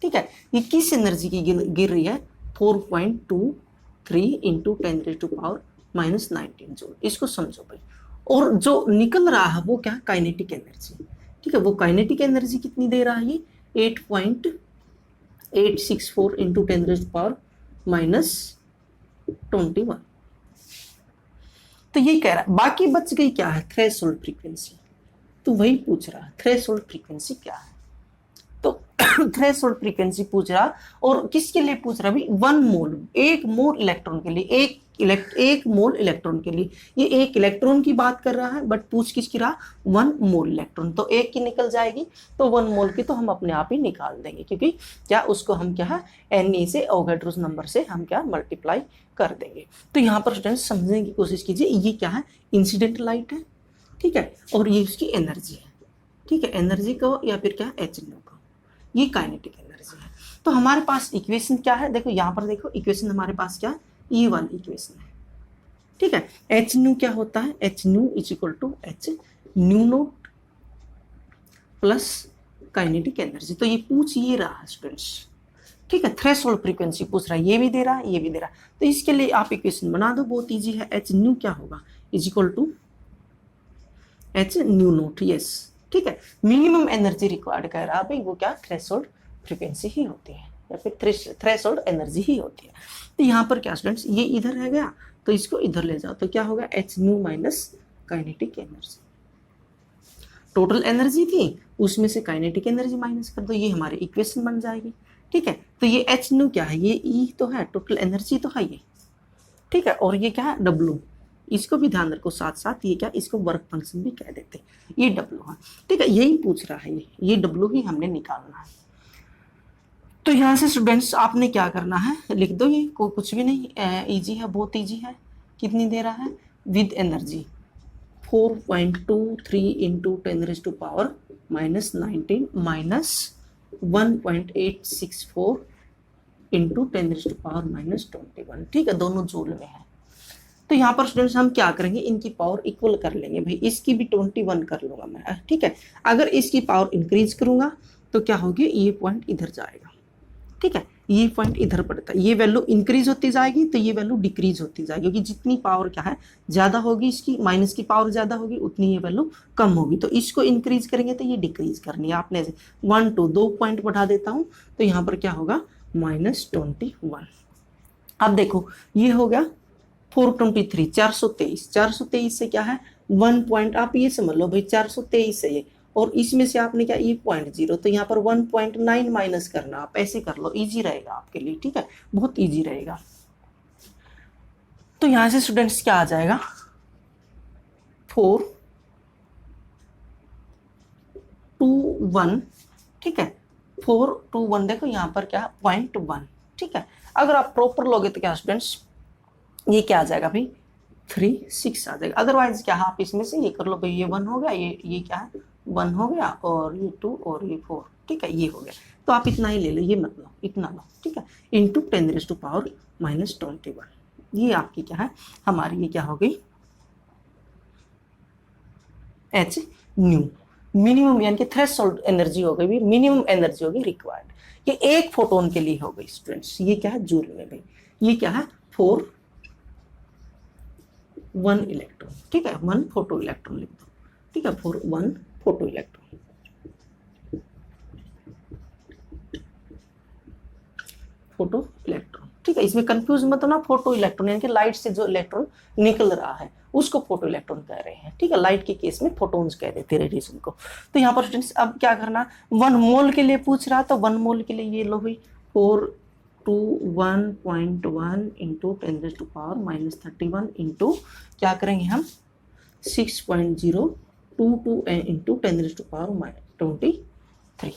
Speaker 1: ठीक है, ये किस एनर्जी की गिर रही है 4.23 × 10⁻⁻19 जूल। इसको समझो भाई, और जो निकल रहा है वो क्या, काइनेटिक एनर्जी। ठीक है, वो काइनेटिक एनर्जी कितनी दे रहा है, ये 8.864 × 10⁻⁻21। तो ये कह रहा है, बाकी बच गई क्या है थ्रेशोल्ड फ्रीक्वेंसी। तो वही पूछ रहा है थ्रेशोल्ड फ्रीक्वेंसी क्या है, तो थ्रेशोल्ड फ्रीक्वेंसी पूछ रहा, और किसके लिए पूछ रहा भाई 1 मोल, 1 मोल इलेक्ट्रॉन के लिए, एक मोल इलेक्ट्रॉन के लिए। ये एक इलेक्ट्रॉन की बात कर रहा है, बट पूछ किसकी रहा 1 मोल इलेक्ट्रॉन। तो एक की निकल जाएगी, तो 1 मोल की तो हम अपने आप ही निकाल देंगे, क्योंकि क्या उसको हम क्या है Na से एवोगाड्रोस नंबर से हम क्या मल्टीप्लाई कर देंगे। तो यहाँ पर स्टूडेंट्स समझने की कोशिश कीजिए, ये क्या है इंसिडेंट लाइट है, ठीक है, और ये उसकी एनर्जी है। ठीक है, एनर्जी को या फिर क्या एच न्यू को, ये काइनेटिक एनर्जी है। तो हमारे पास इक्वेशन क्या है, देखो यहाँ पर देखो इक्वेशन हमारे पास क्या है, ये वाली इक्वेशन है। ठीक है, एच न्यू क्या होता है, h nu is equal to h nu naught plus kinetic energy. तो ये पूछ ये रहा है स्टूडेंट्स, ठीक है, थ्रेशोल्ड फ्रीक्वेंसी पूछ रहा है, ये भी दे रहा है, ये भी दे रहा है। तो इसके लिए आप इक्वेशन बना दो, बहुत ईजी है। एच न्यू क्या होगा, is equal to h nu naught, yes. ठीक है, मिनिमम एनर्जी रिक्वायर्ड कह रहा है भाई, वो क्या थ्रेशोल्ड फ्रीक्वेंसी ही होती है, या फिर थ्रेशोल्ड एनर्जी ही होती है। तो यहाँ पर क्या स्टूडेंट्स, ये इधर रह गया, तो इसको इधर ले जाओ, तो क्या होगा H new minus kinetic energy. Total energy थी, उसमें से काइनेटिक एनर्जी माइनस कर दो, ये हमारी इक्वेशन बन जाएगी। ठीक है, तो ये एच न्यू क्या है, ये ई तो है, टोटल एनर्जी तो है ये। ठीक है, और ये क्या है डब्लू, इसको भी ध्यान रखो साथ साथ, ये क्या, इसको वर्क फंक्शन भी कह देते हैं, ये W है। ठीक है, यही पूछ रहा है, ये W ही हमने निकालना है। तो यहाँ से स्टूडेंट्स आपने क्या करना है, लिख दो, ये कुछ भी नहीं, इजी है, बहुत इजी है। कितनी दे रहा है, with energy 4.23 into 10⁻⁻19 minus 1.864 into 10⁻⁻21। ठीक है, दोनों जूल में है। तो यहाँ पर स्टूडेंट्स हम क्या करेंगे, इनकी पावर इक्वल कर लेंगे भाई, इसकी भी 21 कर लूंगा मैं। ठीक है, अगर इसकी पावर इंक्रीज करूंगा तो क्या होगी, ये पॉइंट इधर जाएगा। ठीक है, ये पॉइंट इधर पड़ता है, ये वैल्यू इंक्रीज होती जाएगी तो ये वैल्यू डिक्रीज होती जाएगी, क्योंकि जितनी पावर क्या है ज्यादा होगी, इसकी माइनस की पावर ज्यादा होगी, उतनी ये वैल्यू कम होगी। तो इसको इंक्रीज करेंगे तो ये डिक्रीज करनी है आपने। 1 2 2 पॉइंट बढ़ा देता हूं तो यहाँ पर क्या होगा, -21। अब देखो ये हो गया 423, 423, 423 से क्या है 1 पॉइंट, आप ये समझ लो भाई 423 है ये, और इसमें से आपने क्या, ये 0.0, तो यहाँ पर 1.9 माइनस करना, आप ऐसे कर लो, इजी रहेगा आपके लिए। ठीक है, बहुत इजी रहेगा। तो यहाँ से स्टूडेंट्स क्या आ जाएगा, 421। ठीक है, 421, देखो यहाँ पर क्या 0.1। ठीक है, अगर आप प्रॉपर लोगे तो क्या स्टूडेंट्स, ये क्या आ जाएगा भाई 36 आ जाएगा। अदरवाइज क्या है, आप इसमें से ये कर लो भाई, ये 1 हो गया, ये क्या है 1 हो गया, और ये 2 और ये 4। ठीक है, ये हो गया, तो आप इतना ही ले लो, ये मत लो, इतना लो। ठीक है, इंटू 10⁻⁻21, ये आपकी क्या है, हमारी ये क्या हो गई, एच न्यू, मिनिमम यानी कि थ्रेशोल्ड एनर्जी हो गई, मिनिमम एनर्जी होगी रिक्वायर्ड। ये एक फोटोन के लिए हो गई स्टूडेंट्स, ये क्या है जूल में भाई, ये क्या है 1 इलेक्ट्रॉन। ठीक है, 1 फोटो इलेक्ट्रॉन लिख दो। ठीक है, 1 फोटो इलेक्ट्रॉन, फोटो इलेक्ट्रॉन। ठीक है, इसमें कंफ्यूज मत होना, फोटो इलेक्ट्रॉन यानी कि लाइट से जो इलेक्ट्रॉन निकल रहा है उसको फोटो इलेक्ट्रॉन कह रहे हैं। ठीक है, लाइट के केस में फोटोन्स कह देते हैं रेडिएशन को। तो यहाँ पर स्टूडेंट्स अब क्या करना, 1 मोल के लिए पूछ रहा, तो 1 मोल के लिए ये लो भाई 421.1 इंटू 10⁻⁻31 इंटू क्या करेंगे हम 6.022 इंटू 10⁻⁻23।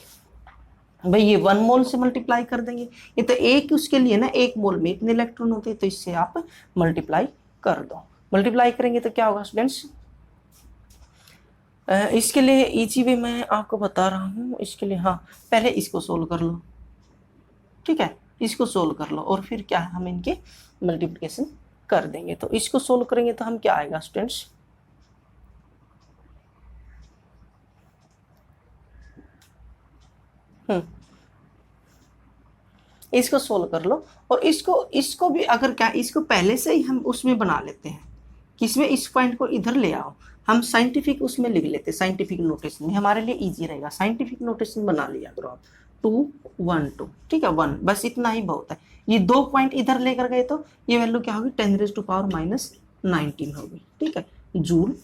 Speaker 1: भाई ये 1 मोल से मल्टीप्लाई कर देंगे, ये तो एक उसके लिए ना, 1 मोल में इतने इलेक्ट्रॉन होते हैं, तो इससे आप मल्टीप्लाई कर दो। मल्टीप्लाई करेंगे तो क्या होगा स्टूडेंट्स, इसके लिए इजी वे मैं आपको बता रहा हूँ। इसके लिए हाँ, पहले इसको सोल्व कर लो। ठीक है, इसको सोल्व कर लो और फिर क्या है, हम इनके मल्टीप्लिकेशन कर देंगे। तो इसको सोल्व करेंगे तो हम क्या आएगा स्टूडेंट्स, इसको सोल्व कर लो, और इसको भी अगर क्या, इसको पहले से ही हम उसमें बना लेते हैं, किसमें, इस पॉइंट को इधर ले आओ, हम साइंटिफिक उसमें लिख लेते हैं, साइंटिफिक नोटेशन में हमारे लिए इजी रहेगा। साइंटिफिक नोटेशन बना लिया करो आप, 2 1 2। ठीक है, 1, बस इतना ही बहुत है। ये 2 पॉइंट इधर लेकर गए तो ये वैल्यू क्या होगी, 10⁻⁻19 होगी। ठीक है, जूल,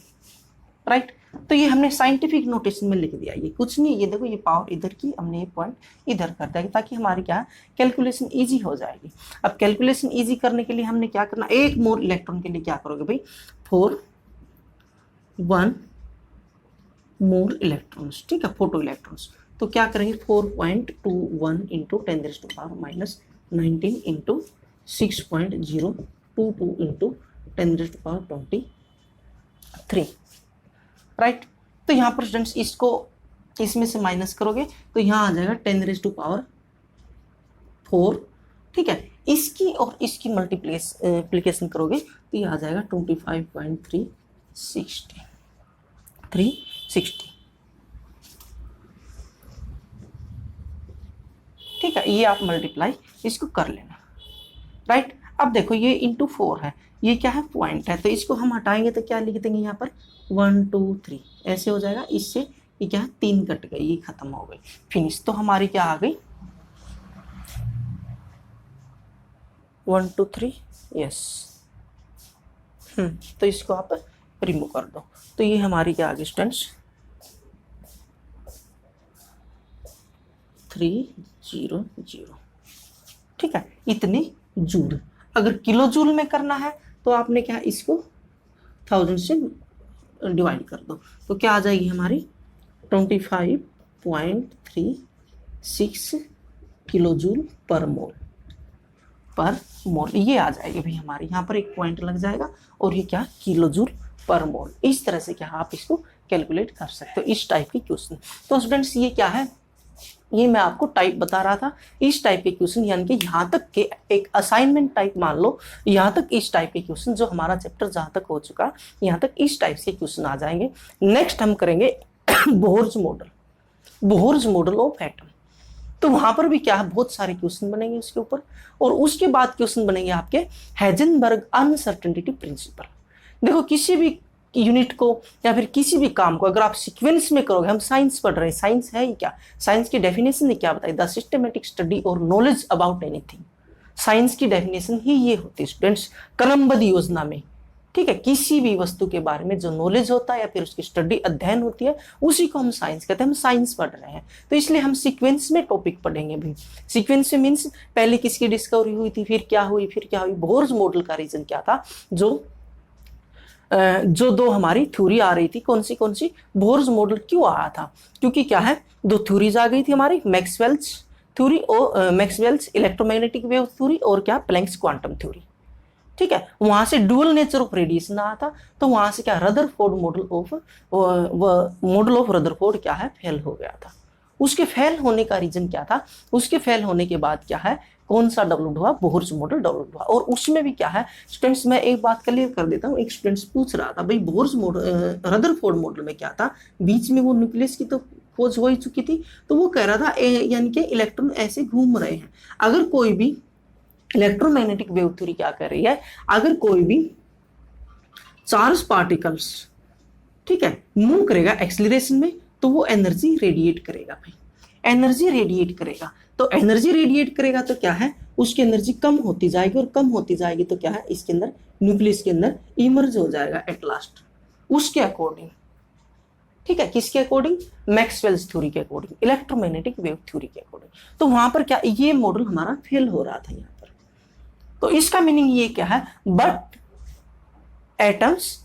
Speaker 1: राइट। तो ये हमने साइंटिफिक नोटेशन में लिख दिया, ये कुछ नहीं, ये देखो ये पावर इधर की, हमने ये पॉइंट इधर कर दिया ताकि हमारी क्या कैलकुलेशन इजी हो जाएगी। अब कैलकुलेशन इजी करने के लिए हमने क्या करना, 1 मोल इलेक्ट्रॉन के लिए क्या करोगे भाई, 1 मोल इलेक्ट्रॉन्स। ठीक है, फोटो इलेक्ट्रॉन्स, तो क्या करेंगे 4.21 इंटू 10⁻⁻19 इंटू 6.022 इंटू 10⁻23, राइट। तो यहाँ पर स्टूडेंट्स इसको इसमें से माइनस करोगे तो यहाँ आ जाएगा 10⁻⁴। ठीक है, इसकी और इसकी मल्टीप्लिकेशन करोगे तो ये आ जाएगा 25.360। ठीक है, ये आप मल्टीप्लाई इसको कर लेना, राइट। अब देखो ये इंटू 4 है, ये क्या है पॉइंट है, तो इसको हम हटाएंगे तो क्या लिख देंगे यहाँ पर 1 2 3 ऐसे हो जाएगा। इससे ये क्या है 3 कट गई, ये खत्म हो गई, फिनिश। तो हमारी क्या आ गई 1 2 3, यस। तो इसको आप रिमूव कर दो, तो ये हमारी क्या आ गई स्टूडेंट्स 300। ठीक है, इतने जूल। अगर किलो जूल में करना है तो आपने क्या इसको 1000 से डिवाइड कर दो तो क्या आ जाएगी हमारी 25.36 किलो जूल पर मोल ये आ जाएगी भाई हमारे यहाँ पर एक पॉइंट लग जाएगा और ये क्या किलो जूल पर मोल। इस तरह से क्या आप इसको कैलकुलेट कर सकते हो इस टाइप के क्वेश्चन। तो स्टूडेंट्स ये क्या है, ये मैं आपको टाइप बता रहा था इस टाइप के क्वेश्चन, यानी कि यहाँ तक के एक असाइनमेंट टाइप मान लो, यहाँ तक इस टाइप के क्वेश्चन जो हमारा चैप्टर जहाँ तक हो चुका यहाँ तक इस टाइप के क्वेश्चन आ जाएंगे। नेक्स्ट हम करेंगे बोहर्स मॉडल ऑफ एटम। तो वहां पर भी क्या है बहुत सारे क्वेश्चन बनेंगे उसके ऊपर, और उसके बाद क्वेश्चन बनेंगे आपके हाइजेनबर्ग अनसर्टेनिटी प्रिंसिपल। देखो किसी भी यूनिट को या फिर किसी भी काम को अगर आप सीक्वेंस में करोगे, हम साइंस पढ़ रहे हैं, साइंस है क्या, साइंस की डेफिनेशन ने क्या बताई, द सिस्टमेटिक स्टडी और नॉलेज अबाउट एनीथिंग। साइंस की डेफिनेशन ही ये होती है स्टूडेंट्स क्रमबद्ध योजना में, ठीक है, किसी भी वस्तु के बारे में जो नॉलेज होता है या फिर उसकी स्टडी अध्ययन होती है उसी को हम साइंस कहते हैं। हम साइंस पढ़ रहे हैं तो इसलिए हम सीक्वेंस में टॉपिक पढ़ेंगे भी। सीक्वेंस में मीन्स पहले किसकी डिस्कवरी हुई थी, फिर क्या हुई, फिर क्या हुई। बोहर्स मॉडल का रीजन क्या था, जो दो हमारी थ्योरी आ रही थी, कौन सी बोहर्स मॉडल क्यों आया था, क्योंकि क्या है दो थ्योरीज आ गई थी हमारी, मैक्सवेल्स थ्योरी और मैक्सवेल्स इलेक्ट्रोमैग्नेटिक वेव थ्योरी और क्या प्लैंक्स क्वांटम थ्योरी, ठीक है। वहां से डुअल नेचर ऑफ रेडिएशन आया था, तो वहां से क्या रदरफोर्ड मॉडल ऑफ रदरफोर्ड क्या है फेल हो गया था। उसके फेल होने का रीजन क्या था, उसके फेल होने के बाद क्या है कौन सा डेवलप्ड हुआ, बोहर्स मॉडल डेवलप्ड हुआ। और उसमें भी क्या है स्टूडेंट्स, मैं एक बात क्लियर कर देता हूँ, एक स्टूडेंट्स पूछ रहा था भाई बोहर्स मॉडल रदरफोर्ड मॉडल में क्या था, बीच में वो न्यूक्लियस की तो खोज हो ही चुकी थी, तो वो कह रहा था यानी कि इलेक्ट्रॉन ऐसे घूम रहे हैं। अगर कोई भी इलेक्ट्रोमैग्नेटिक वेव थ्योरी क्या कर रही है, अगर कोई भी चार्ज पार्टिकल्स, ठीक है, मूव करेगा एक्सीलरेशन में तो वो एनर्जी रेडिएट करेगा भाई, एनर्जी रेडिएट करेगा। तो एनर्जी रेडिएट करेगा तो क्या है उसकी एनर्जी कम होती जाएगी, और कम होती जाएगी तो क्या है इसके अंदर न्यूक्लियस के अंदर इमर्ज हो जाएगा एट लास्ट उसके अकॉर्डिंग, ठीक है, किसके अकॉर्डिंग, मैक्सवेल्स थ्योरी के अकॉर्डिंग, इलेक्ट्रोमैग्नेटिक वेव थ्योरी के अकॉर्डिंग। तो वहां पर क्या ये मॉडल हमारा फेल हो रहा था यहाँ पर। तो इसका मीनिंग ये क्या है, but atoms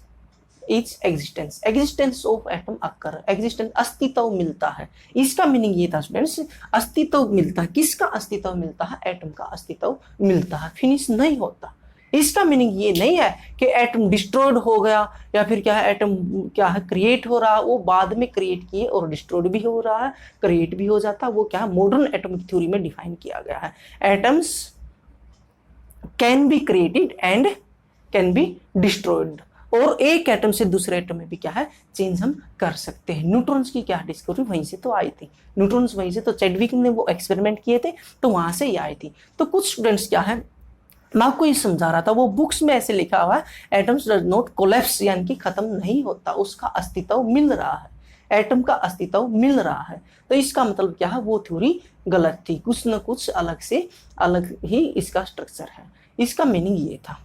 Speaker 1: is existence of atom occur, existence अस्तित्व मिलता है। इसका मीनिंग ये था स्टूडेंट्स, अस्तित्व मिलता है, किसका अस्तित्व मिलता है, एटम का अस्तित्व मिलता है, फिनिश नहीं होता। इसका मीनिंग ये नहीं है कि एटम डिस्ट्रॉयड हो गया या फिर क्या है एटम क्या है क्रिएट हो रहा, वो बाद में क्रिएट किए और डिस्ट्रॉयड भी हो रहा है, क्रिएट भी हो जाता, वो क्या है मॉडर्न एटॉमिक थ्योरी में डिफाइन किया गया है। Atoms can be created and can be destroyed, और एक एटम से दूसरे एटम में भी क्या है चेंज हम कर सकते हैं। न्यूट्रॉन्स की क्या डिस्कवरी वहीं से तो आई थी, न्यूट्रॉन्स वहीं से तो चैडविक ने वो एक्सपेरिमेंट किए थे तो वहां से ही आई थी। तो कुछ स्टूडेंट्स क्या है मैं आपको ये समझा रहा था, वो बुक्स में ऐसे लिखा हुआ है एटम्स डज नॉट कोलैप्स, यानी कि खत्म नहीं होता, उसका अस्तित्व मिल रहा है, एटम का अस्तित्व मिल रहा है। तो इसका मतलब क्या है वो थ्योरी गलत थी, कुछ न कुछ अलग से अलग ही इसका स्ट्रक्चर है, इसका मीनिंग ये था,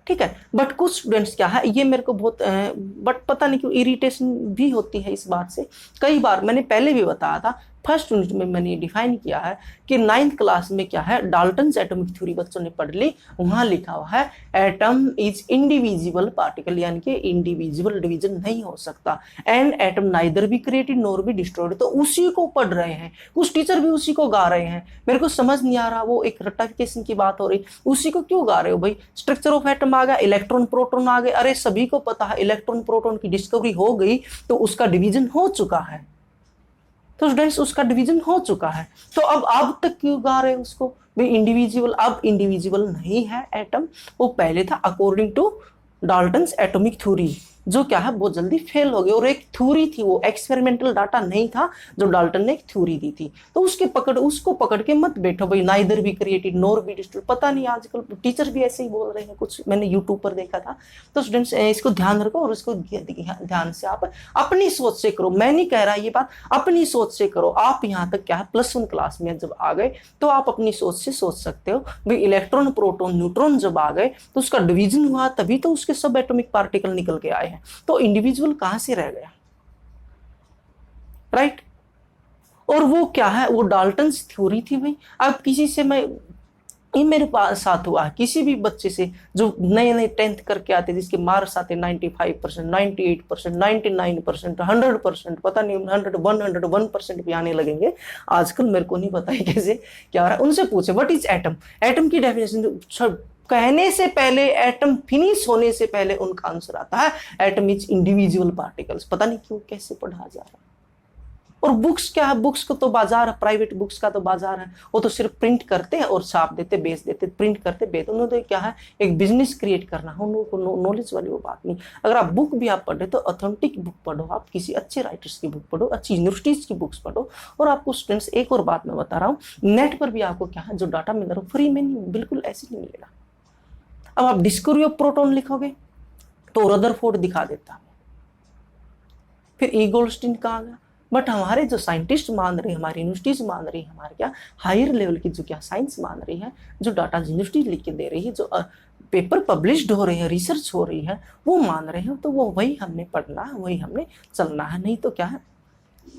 Speaker 1: ठीक है। बट कुछ स्टूडेंट्स क्या है ये मेरे को बहुत बट पता नहीं क्यों इरिटेशन भी होती है इस बात से। कई बार मैंने पहले भी बताया था, फर्स्ट यूनिट में मैंने डिफाइन किया है कि 9th क्लास में क्या है डाल्टन्स एटॉमिक थ्योरी बच्चों ने पढ़ ली, वहां लिखा हुआ है एटम इज इंडिविजिबल पार्टिकल, यानी कि इंडिविजिबल डिवीजन नहीं हो सकता, and atom neither be created nor be destroyed. तो उसी को पढ़ रहे हैं, कुछ टीचर भी उसी को गा रहे हैं, मेरे को समझ नहीं आ रहा, वो एक रट्टाफिकेशन की बात हो रही, उसी को क्यों गा रहे हो भाई। स्ट्रक्चर ऑफ एटम आ गया, इलेक्ट्रॉन प्रोटॉन आ गए, अरे सभी को पता है इलेक्ट्रॉन प्रोटॉन की डिस्कवरी हो गई तो उसका डिवीजन हो चुका है, तो स्टूडेंट्स उसका डिवीजन हो चुका है, तो अब तक क्यों गा रहे हैं उसको भाई इंडिविजुअल। अब इंडिविजुअल नहीं है एटम, वो पहले था according to Dalton's atomic theory, जो क्या है बहुत जल्दी फेल हो गई, और एक थ्योरी थी वो एक्सपेरिमेंटल डाटा नहीं था जो डाल्टन ने एक थ्योरी दी थी। तो उसको पकड़ के मत बैठो भाई neither be created nor be destroyed, पता नहीं आजकल टीचर भी ऐसे ही बोल रहे हैं, कुछ मैंने यूट्यूब पर देखा था। तो स्टूडेंट्स इसको ध्यान रखो और इसको ध्यान से आप अपनी सोच से करो, मैं नहीं कह रहा ये बात, अपनी सोच से करो। आप यहाँ तक क्या है +1 क्लास में जब आ गए तो आप अपनी सोच से सोच सकते हो भाई इलेक्ट्रॉन प्रोटॉन न्यूट्रॉन जब आ गए तो उसका डिवीजन हुआ, तभी तो उसके सब एटॉमिक पार्टिकल निकल के आए हैं, तो इंडिविजुअल कहां से रह गया, राइट। और वो क्या है वो डाल्टन्स थ्योरी थी भाई। अब किसी से मैं ये मेरे पास साथ हुआ है। किसी भी बच्चे से जो नए नए 10th करके आते, जिसके मार्क्स आते 95%, 98%, 99%, 100%, पता नहीं 101% भी आने लगेंगे आजकल, मेरे को नहीं पता है कैसे क्या हो रहा है। उनसे पूछे व्हाट इज एटम, एटम की डेफिनेशन कहने से पहले, एटम फिनिश होने से पहले उनका आंसर आता है एटम इज इंडिविजुअल पार्टिकल्स। पता नहीं क्यों कैसे पढ़ा जा रहा है। और बुक्स क्या है, बुक्स को तो बाजार है, प्राइवेट बुक्स का तो बाजार है, वो तो सिर्फ प्रिंट करते हैं और छाप देते, बेच देते, प्रिंट करते, बेच। उन्होंने तो क्या है, एक बिजनेस क्रिएट करना है, उन लोगों को नॉलेज वाली वो बात नहीं। अगर आप बुक भी आप पढ़े तो ऑथेंटिक बुक पढ़ो, आप किसी अच्छे राइटर्स की बुक पढ़ो, अच्छी यूनिवर्सिटीज की बुक्स पढ़ो। और आपको स्टूडेंट्स एक और बात मैं बता रहा हूँ, नेट पर भी आपको क्या है, जो डाटा मिल रहा है फ्री में नहीं, बिल्कुल ऐसे नहीं मिलेगा। अब आप डिस्कवरी ऑफ प्रोटॉन लिखोगे तो रदरफोर्ड दिखा देता है, फिर ई गोल्डस्टीन कहाँ गया। बट हमारे जो साइंटिस्ट मान रहे हैं, हमारी यूनिवर्सिटीज मान रही है, हमारे क्या हायर लेवल की जो क्या साइंस मान रही है, जो डाटा यूनिवर्सिटी लिख के दे रही है, जो पेपर पब्लिश्ड हो रहे हैं, रिसर्च हो रही है, वो मान रहे हैं, तो वो वही हमने पढ़ना है, वही हमने चलना है। नहीं तो क्या है,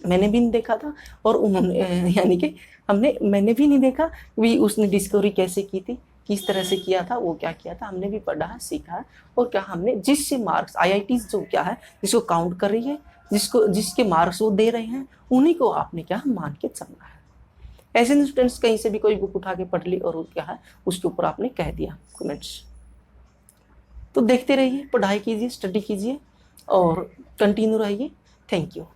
Speaker 1: मैंने भी नहीं देखा था और उन्होंने यानी कि मैंने भी नहीं देखा भी उसने डिस्कवरी कैसे की थी, किस तरह से किया था, वो क्या किया था, हमने भी पढ़ा है, सीखा है। और क्या हमने जिससे मार्क्स आईआईटीज जो क्या है, जिसको काउंट कर रही है, जिसके मार्क्स वो दे रहे हैं, उन्हीं को आपने क्या मान के चलना है। ऐसे स्टूडेंट्स कहीं से भी कोई बुक उठा के पढ़ ली और क्या है उसके ऊपर आपने कह दिया कमेंट्स। तो देखते रहिए, पढ़ाई कीजिए, स्टडी कीजिए और कंटिन्यू रहिए। Thank you.